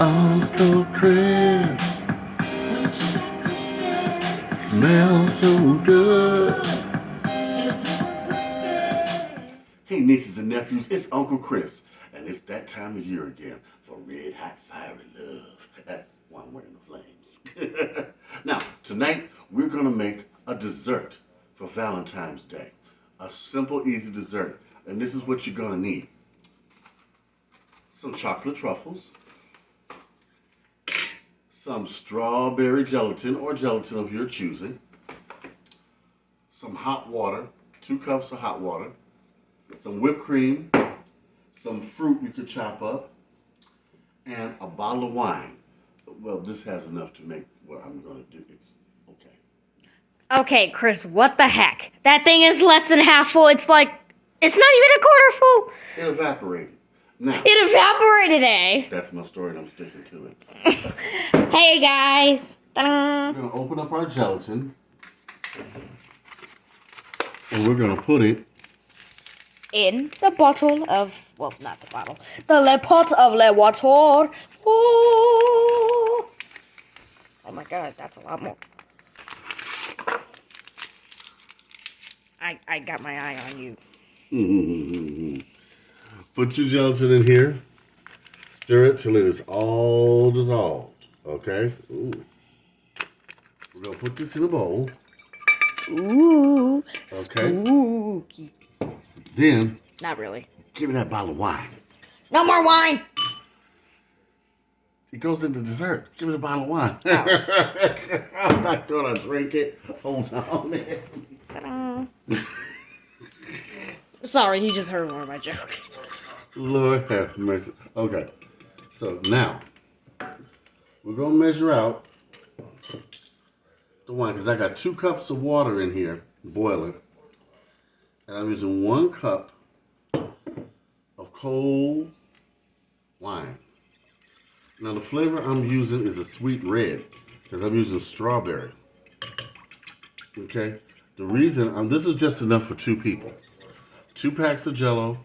Uncle Chris smells so good. Hey, nieces and nephews, it's Uncle Chris, and it's that time of year again for red hot fiery love. That's why I'm wearing the flames. Now, tonight we're gonna make a dessert for Valentine's Day. A simple, easy dessert, and this is what you're gonna need: some chocolate truffles, some strawberry gelatin or gelatin of your choosing, some hot water, 2 cups of hot water, some whipped cream, some fruit you could chop up, and a bottle of wine. Well, this has enough to make what I'm going to do. It's okay. Okay, Chris, what the heck? That thing is less than half full. It's not even a quarter full. It evaporated. Now, It evaporated, eh? that's my story and I'm sticking to it. Hey, guys. Ta-da. We're going to open up our gelatin and we're going to put it In the bottle of, well, not the bottle, the le pot of le water. Oh my god, that's a lot more. I got my eye on you. Put your gelatin in here. Stir it till it is all dissolved. Okay? Ooh. We're going to put this in a bowl. Ooh, Okay. spooky. Then, Not really. give me that bottle of wine. No more wine. It goes in the dessert. Give me the bottle of wine. Oh. I'm not going to drink it. Hold on, man. Ta-da. Sorry, you just heard one of my jokes. Lord have mercy. Okay. So now, we're going to measure out the wine because I got 2 cups of water in here boiling. And I'm using 1 cup of cold wine. Now the flavor I'm using is a sweet red because I'm using strawberry. Okay? The reason, this is just enough for 2 people. 2 packs of jello,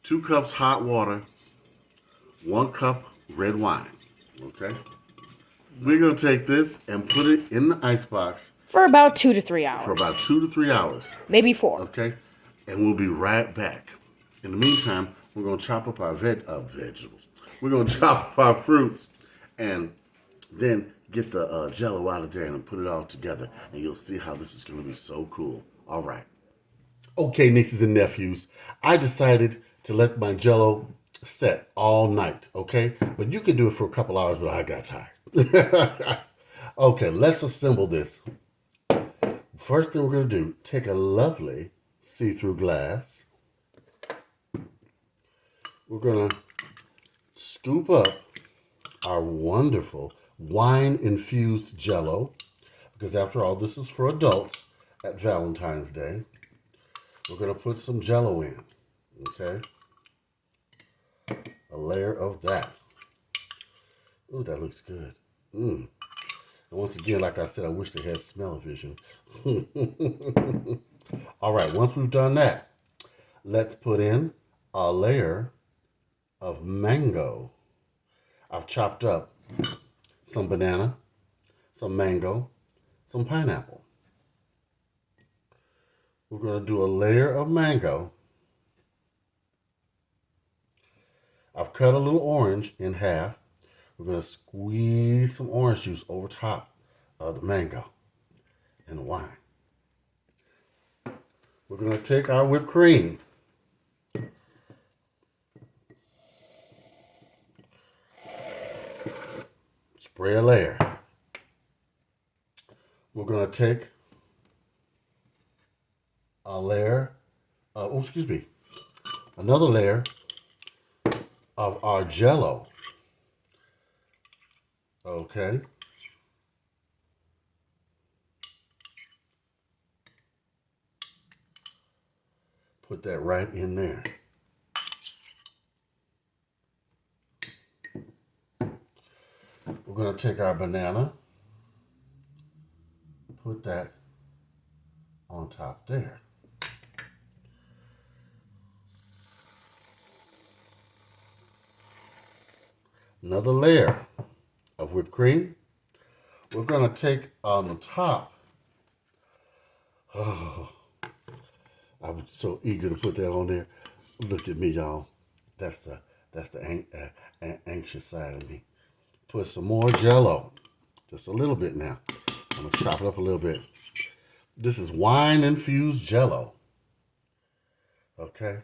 2 cups hot water, 1 cup red wine. Okay? We're going to take this and put it in the icebox For about 2 to 3 hours. for about 2 to 3 hours. Maybe 4. Okay? And we'll be right back. In the meantime, we're going to chop up our vegetables. We're going to chop up our fruits and then get the jello out of there and put it all together. And you'll see how this is going to be so cool. All right. Okay, nieces and nephews. I decided to let my jello set all night. Okay? But you can do it for a couple hours, but I got tired. Okay, let's assemble this. First thing we're going to do, take a lovely see-through glass. We're going to scoop up our wonderful wine-infused jello, because after all, this is for adults at Valentine's Day. We're going to put some jello in, okay? A layer of that. Ooh, that looks good. And once again, like I said, I wish they had smell-o-vision. All right, once we've done that, let's put in a layer of mango. I've chopped up some banana, some mango, some pineapple. We're going to do a layer of mango. I've cut a little orange in half. We're going to squeeze some orange juice over top of the mango and the wine. We're going to take our whipped cream. Spray a layer. We're going to take a layer, another layer of our jello. Okay. Put that right in there. We're going to take our banana, put that on top there. another layer of whipped cream. We're going to take on the top. Oh, I was so eager to put that on there. Look at me, y'all. That's the anxious side of me. Put some more jello. Just a little bit now. I'm going to chop it up a little bit. This is wine infused jello. Okay.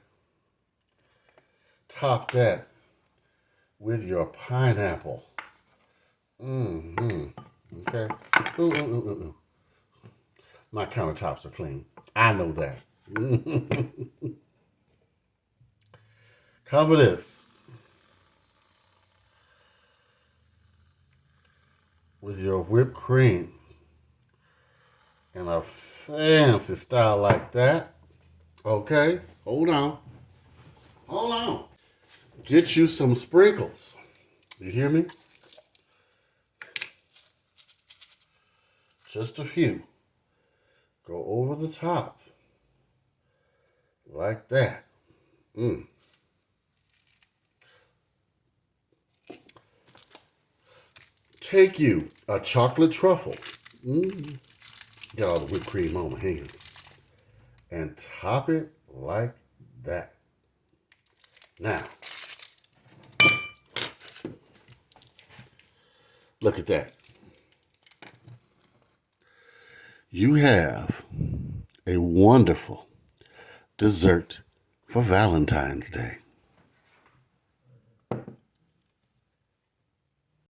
Top that with your pineapple. Okay. Ooh, ooh, ooh, ooh. My countertops are clean. I know that. Cover this with your whipped cream in a fancy style like that. Okay, hold on. Hold on. Get you some sprinkles. You hear me? Just a few. Go over the top. Like that. Take you a chocolate truffle. Got all the whipped cream on my hands. And top it like that. Now, look at that. You have a wonderful dessert for Valentine's Day.